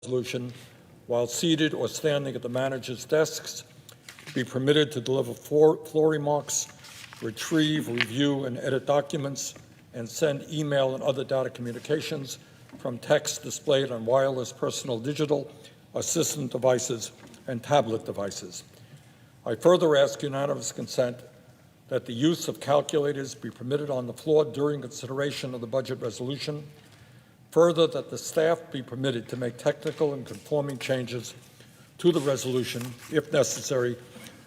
resolution while seated or standing at the manager's desks, be permitted to deliver floor remarks, retrieve, review, and edit documents, and send email and other data communications from text displayed on wireless personal digital assistant devices and tablet devices. I further ask unanimous consent that the use of calculators be permitted on the floor during consideration of the budget resolution. Further, that the staff be permitted to make technical and conforming changes to the resolution, if necessary,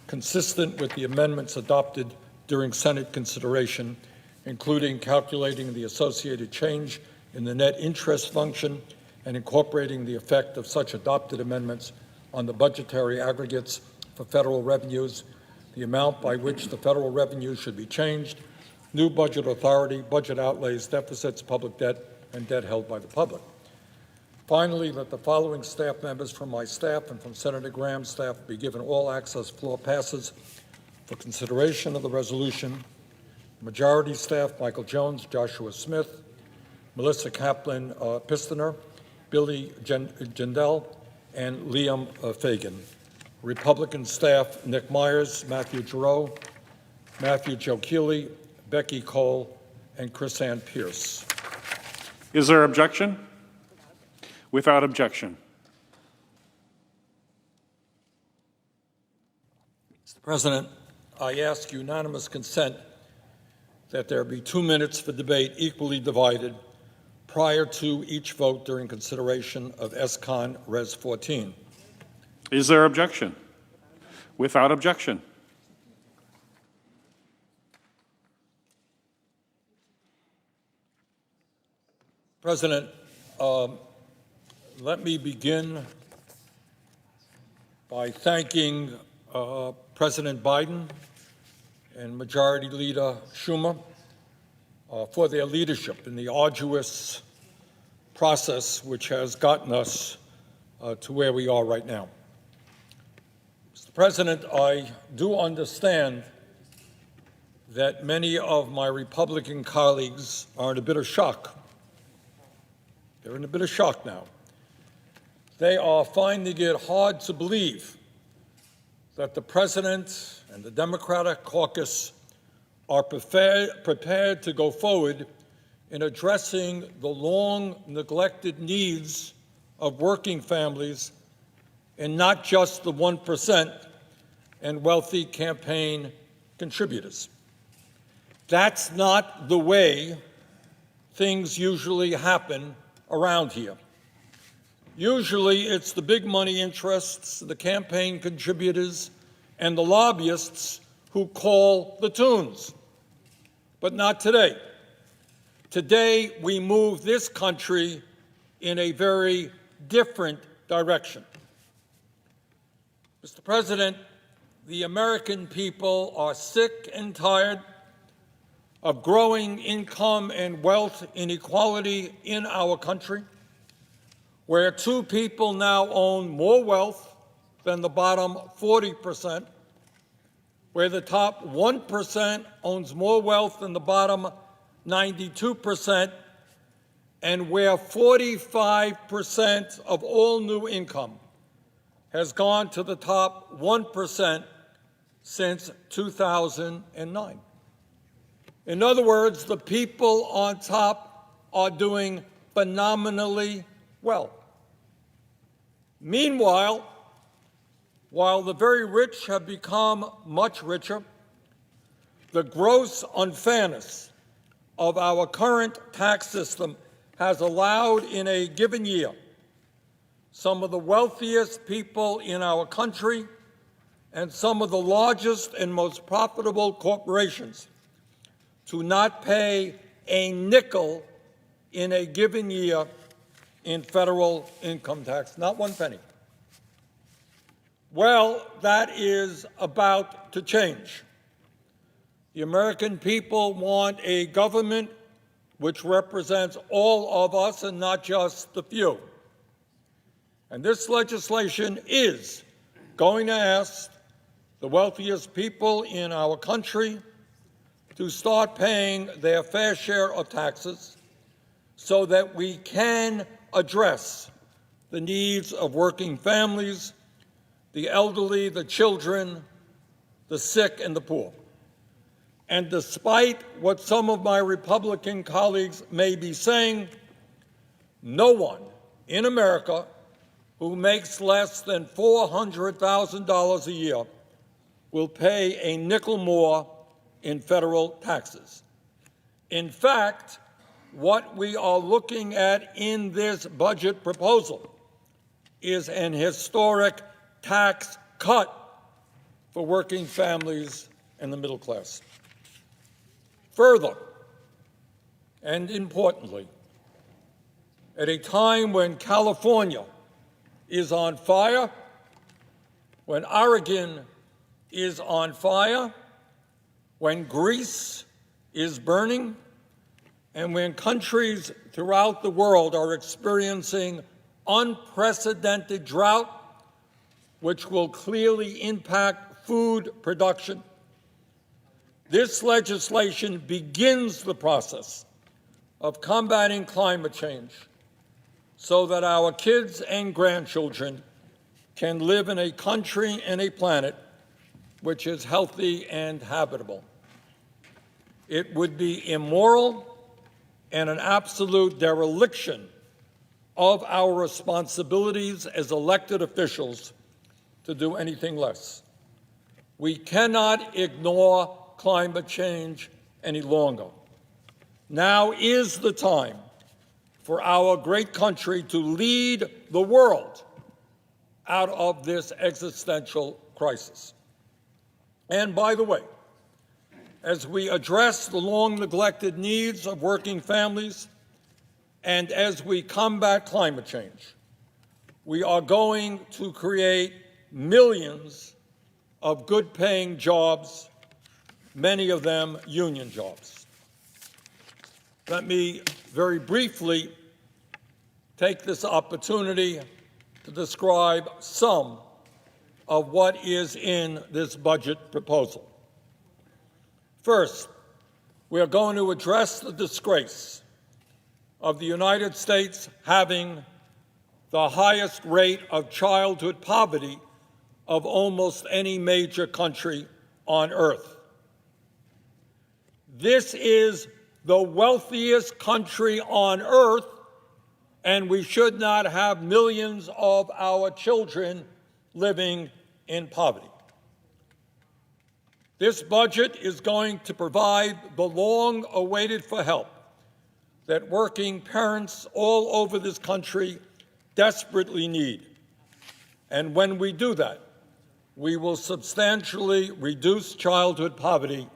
consistent with the amendments adopted during Senate consideration, including calculating the associated change in the net interest function and incorporating the effect of such adopted amendments on the budgetary aggregates for federal revenues, the amount by which the federal revenue should be changed, new budget authority, budget outlays, deficits, public debt, and debt held by the public. Finally, that the following staff members from my staff and from Senator Graham's staff be given all access floor passes for consideration of the resolution. Majority staff, Michael Jones, Joshua Smith, Melissa Kaplan Pistoner, Billy Jindal, and Liam Fagan. Republican staff, Nick Myers, Matthew Giroux, Matthew Joe Keeley, Becky Cole, and Chrisanne Pierce. Is there objection? Without objection. Mr. President, I ask unanimous consent that there be 2 minutes for debate equally divided prior to each vote during consideration of S-Con Res 14. Is there objection? Without objection. President, let me begin by thanking President Biden and Majority Leader Schumer for their leadership in the arduous process which has gotten us to where we are right now. Mr. President, I do understand that many of my Republican colleagues are in a bit of shock. They're in a bit of shock now. They are finding it hard to believe that the President and the Democratic caucus are prepared to go forward in addressing the long neglected needs of working families and not just the 1% and wealthy campaign contributors. That's not the way things usually happen around here. Usually it's the big money interests, the campaign contributors, and the lobbyists who call the tunes. But not today. Today we move this country in a very different direction. Mr. President, the American people are sick and tired of growing income and wealth inequality in our country, where 2 people now own more wealth than the bottom 40%, where the top 1% owns more wealth than the bottom 92%, and where 45% of all new income has gone to the top 1% since 2009. In other words, the people on top are doing phenomenally well. Meanwhile, while the very rich have become much richer, the gross unfairness of our current tax system has allowed in a given year some of the wealthiest people in our country and some of the largest and most profitable corporations to not pay a nickel in a given year in federal income tax, not 1 penny. Well, that is about to change. The American people want a government which represents all of us and not just the few. And this legislation is going to ask the wealthiest people in our country to start paying their fair share of taxes so that we can address the needs of working families, the elderly, the children, the sick, and the poor. And despite what some of my Republican colleagues may be saying, no one in America who makes less than $400,000 a year will pay a nickel more in federal taxes. In fact, what we are looking at in this budget proposal is an historic tax cut for working families and the middle class. Further, and importantly, at a time when California is on fire, when Oregon is on fire, when Greece is burning, and when countries throughout the world are experiencing unprecedented drought, which will clearly impact food production, this legislation begins the process of combating climate change so that our kids and grandchildren can live in a country and a planet which is healthy and habitable. It would be immoral and an absolute dereliction of our responsibilities as elected officials to do anything less. We cannot ignore climate change any longer. Now is the time for our great country to lead the world out of this existential crisis. And by the way, as we address the long-neglected needs of working families and as we combat climate change, we are going to create millions of good-paying jobs, many of them union jobs. Let me very briefly take this opportunity to describe some of what is in this budget proposal. First, we are going to address the disgrace of the United States having the highest rate of childhood poverty of almost any major country on earth. This is the wealthiest country on earth, and we should not have millions of our children living in poverty. This budget is going to provide the long-awaited for help that working parents all over this country desperately need. And when we do that, we will substantially reduce childhood poverty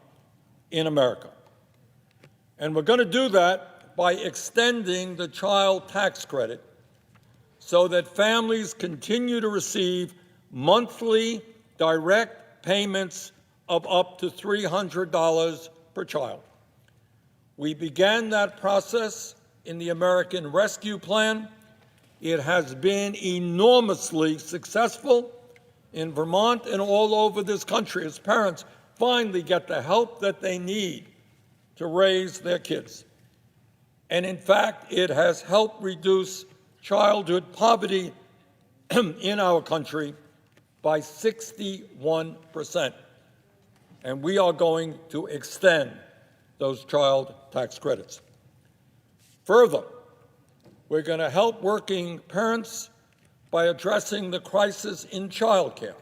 in America. And we're going to do that by extending the child tax credit so that families continue to receive monthly direct payments of up to $300 per child. We began that process in the American Rescue Plan. It has been enormously successful in Vermont and all over this country as parents finally get the help that they need to raise their kids. And in fact, it has helped reduce childhood poverty in our country by 61%. And we are going to extend those child tax credits. Further, we're going to help working parents by addressing the crisis in childcare,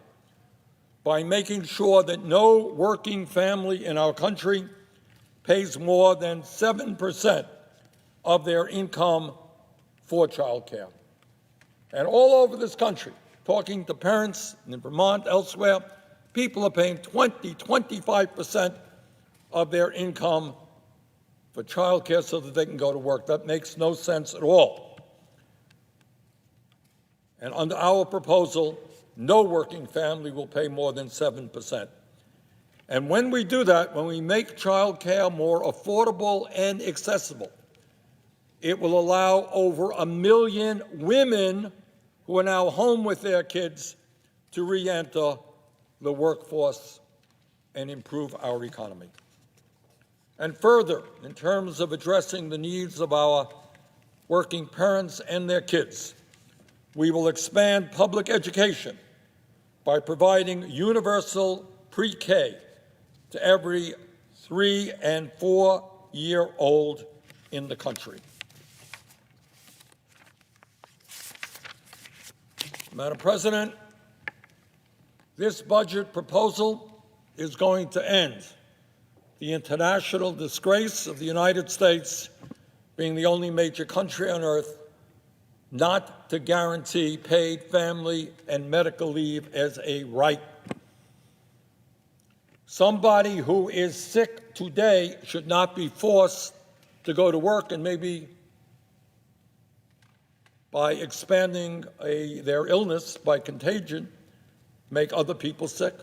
by making sure that no working family in our country pays more than 7% of their income for childcare. And all over this country, talking to parents in Vermont, elsewhere, people are paying 25% of their income for childcare so that they can go to work. That makes no sense at all. And under our proposal, no working family will pay more than 7%. And when we do that, when we make childcare more affordable and accessible, it will allow over 1 million women who are now home with their kids to re-enter the workforce and improve our economy. And further, in terms of addressing the needs of our working parents and their kids, We will expand public education by providing universal pre-K to every 3- and 4-year-old in the country. Madam President, this budget proposal is going to end the international disgrace of the United States being the only major country on earth not to guarantee paid family and medical leave as a right. Somebody who is sick today should not be forced to go to work and maybe by expanding their illness by contagion, make other people sick.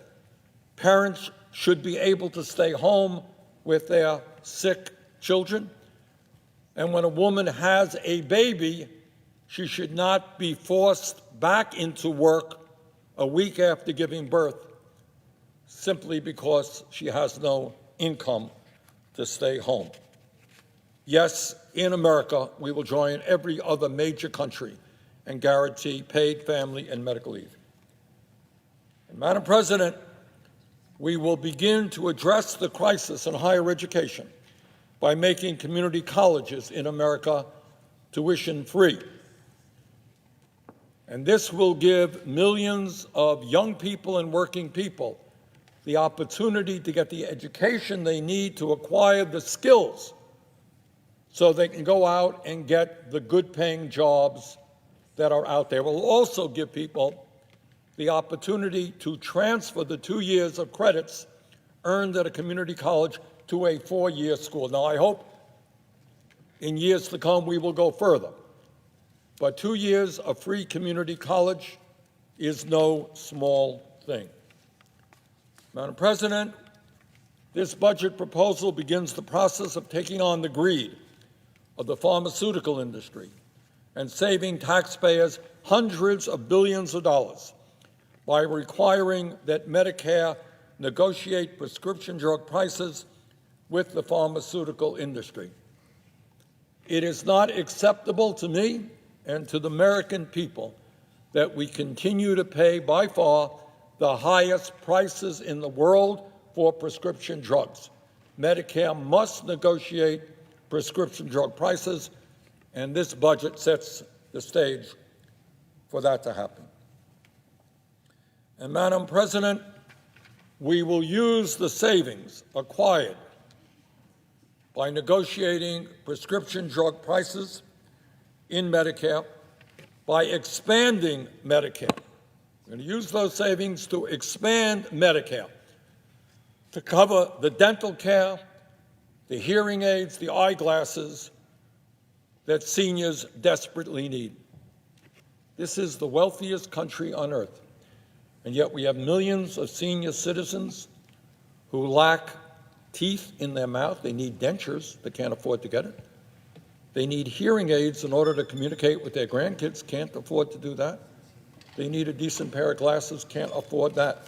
Parents should be able to stay home with their sick children. And when a woman has a baby, she should not be forced back into work a week after giving birth simply because she has no income to stay home. Yes, in America, we will join every other major country and guarantee paid family and medical leave. And Madam President, we will begin to address the crisis in higher education by making community colleges in America tuition-free. And this will give millions of young people and working people the opportunity to get the education they need to acquire the skills so they can go out and get the good-paying jobs that are out there. It will also give people the opportunity to transfer the 2 years of credits earned at a community college to a 4-year school. Now, I hope in years to come we will go further, but 2 years of free community college is no small thing. Madam President, this budget proposal begins the process of taking on the greed of the pharmaceutical industry and saving taxpayers hundreds of billions of dollars by requiring that Medicare negotiate prescription drug prices with the pharmaceutical industry. It is not acceptable to me and to the American people that we continue to pay by far the highest prices in the world for prescription drugs. Medicare must negotiate prescription drug prices, and this budget sets the stage for that to happen. And Madam President, we will use the savings acquired by negotiating prescription drug prices in Medicare by expanding Medicare. We're going to use those savings to expand Medicare to cover the dental care, the hearing aids, the eyeglasses that seniors desperately need. This is the wealthiest country on earth, and yet we have millions of senior citizens who lack teeth in their mouth. They need dentures. They can't afford to get it. They need hearing aids in order to communicate with their grandkids. Can't afford to do that. They need a decent pair of glasses. Can't afford that.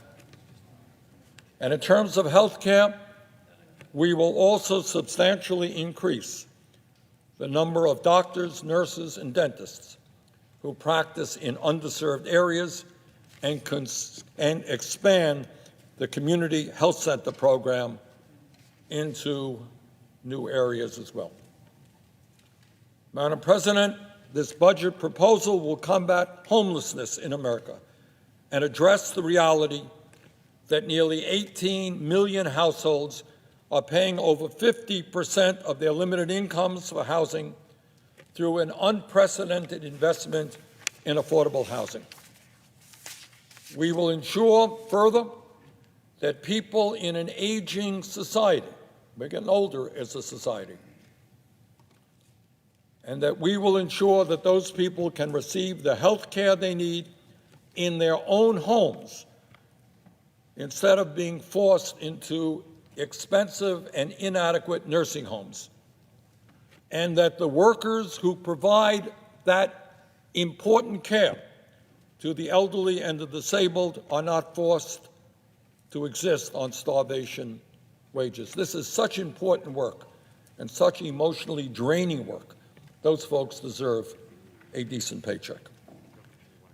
And in terms of health care, we will also substantially increase the number of doctors, nurses, and dentists who practice in underserved areas and expand the community health center program into new areas as well. Madam President, this budget proposal will combat homelessness in America and address the reality that nearly 18 million households are paying over 50% of their limited incomes for housing through an unprecedented investment in affordable housing. We will ensure further that people in an aging society, we're getting older as a society, and that we will ensure that those people can receive the health care they need in their own homes instead of being forced into expensive and inadequate nursing homes, and that the workers who provide that important care to the elderly and the disabled are not forced to exist on starvation wages. This is such important work and such emotionally draining work. Those folks deserve a decent paycheck.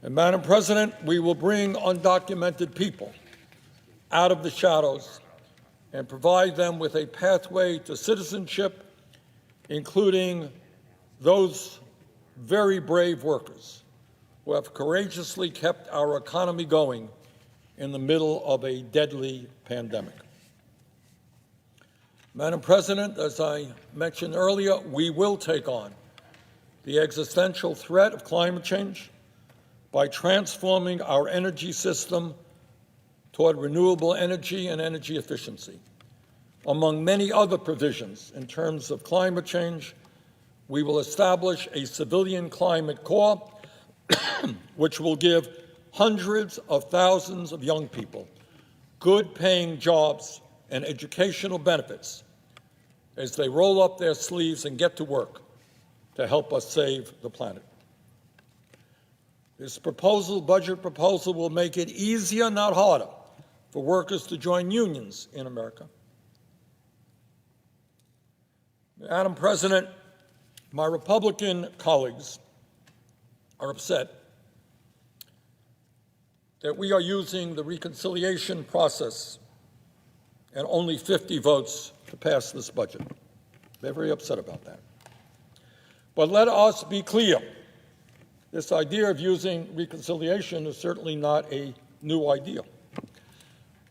And Madam President, we will bring undocumented people out of the shadows and provide them with a pathway to citizenship, including those very brave workers who have courageously kept our economy going in the middle of a deadly pandemic. Madam President, as I mentioned earlier, we will take on the existential threat of climate change by transforming our energy system toward renewable energy and energy efficiency. Among many other provisions in terms of climate change, we will establish a civilian climate corps which will give hundreds of thousands of young people good-paying jobs and educational benefits as they roll up their sleeves and get to work to help us save the planet. This budget proposal, will make it easier, not harder, for workers to join unions in America. Madam President, my Republican colleagues are upset that we are using the reconciliation process and only 50 votes to pass this budget. They're very upset about that. But let us be clear. This idea of using reconciliation is certainly not a new idea.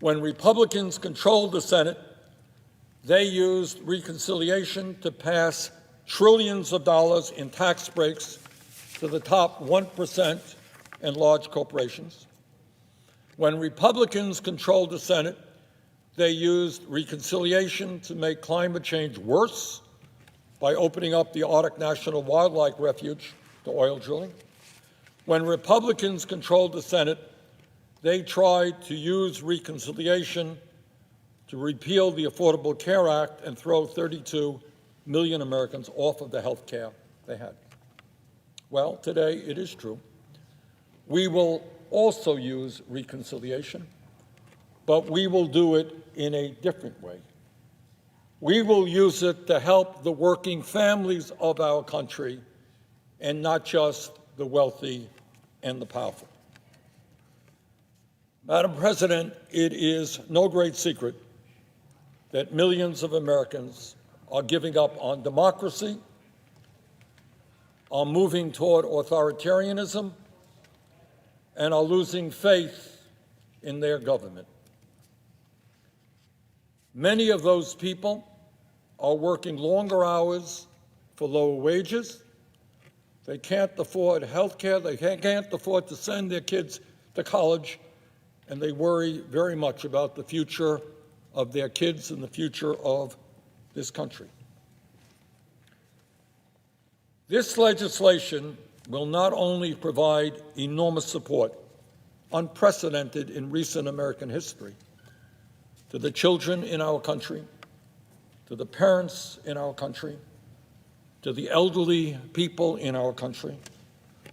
When Republicans controlled the Senate, they used reconciliation to pass trillions of dollars in tax breaks to the top 1% and large corporations. When Republicans controlled the Senate, they used reconciliation to make climate change worse by opening up the Arctic National Wildlife Refuge to oil drilling. When Republicans controlled the Senate, they tried to use reconciliation to repeal the Affordable Care Act and throw 32 million Americans off of the health care they had. Well, today it is true. We will also use reconciliation, but we will do it in a different way. We will use it to help the working families of our country and not just the wealthy and the powerful. Madam President, it is no great secret that millions of Americans are giving up on democracy, are moving toward authoritarianism, and are losing faith in their government. Many of those people are working longer hours for lower wages. They can't afford health care. They can't afford to send their kids to college, and they worry very much about the future of their kids and the future of this country. This legislation will not only provide enormous support, unprecedented in recent American history, to the children in our country, to the parents in our country, to the elderly people in our country,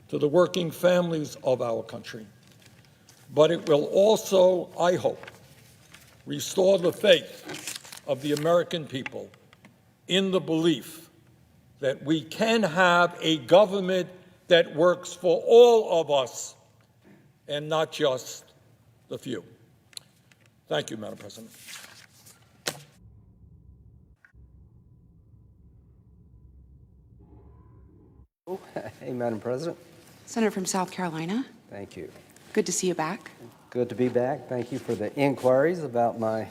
to the working families of our country, but it will also, I hope, restore the faith of the American people in the belief that we can have a government that works for all of us and not just the few. Thank you, Madam President. Hey, Madam President. Senator from South Carolina. Thank you. Good to see you back. Good to be back. Thank you for the inquiries about my